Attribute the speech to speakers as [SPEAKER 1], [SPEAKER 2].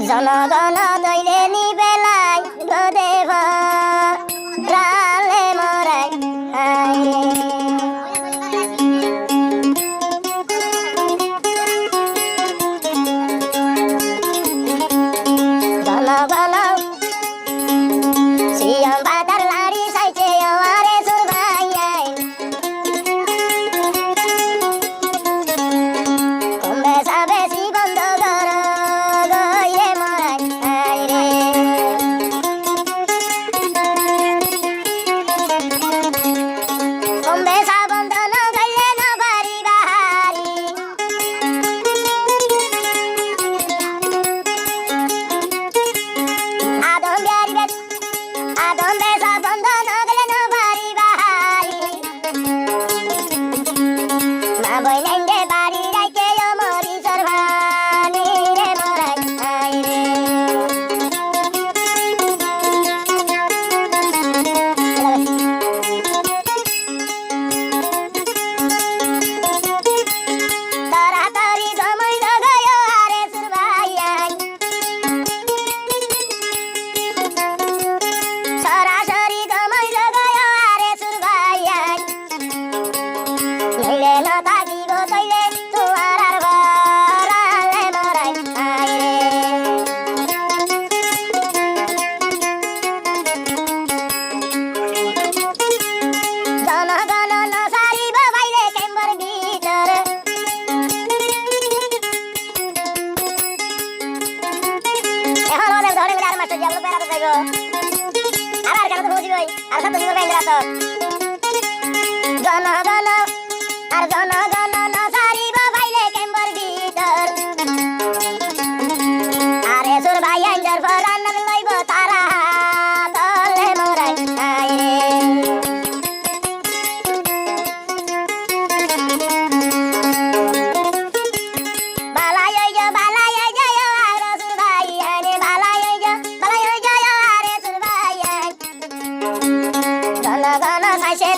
[SPEAKER 1] জনগণ দইলে নিবেলাই গদেব রালে মরাই জনগণ সিয়াম বাদার লাড়ি সাইছে আরে সুরভাইয়াই কমবে সাবে বন্ধ কর গইরে মরাই রে কমবে সা বন্ধ না গইলে না বাড়ি বাহারি আদম বিয়ারি বেশ আদম বেসা বন্ধ না গেলে না বাড়ি বাহারি মা বই নেঙ্গে বাড়ি রাইকে মরি সরভানি রে মরাই রে তাড়াতাড়ি সময় লাগায় আরে সুরভাইয়াই সরাসরি সময় লাগায় আরে সুরভাইয়াই নইলে না থাকিব তইলে তোমার আর বরালে মরাই রে জনগণ না সারিব বাইরে কেম্বর ভিতর এখন ওদের ধরে মিলে আর মাস্টার যাবো বেড়াতে যাইব আর কেন তো বুঝিব আর সব তো বাইরে রাত জনগণ আর জনগণ না সারিব বাইরে কেম্বর ভিতর আরে সুর ভাই আইন্দার ফরান লইব তারা দলে মরাই রে বালাই আরে সুর ভাই আরে বালাই আরে সুর ভাই জনগণ সাইছে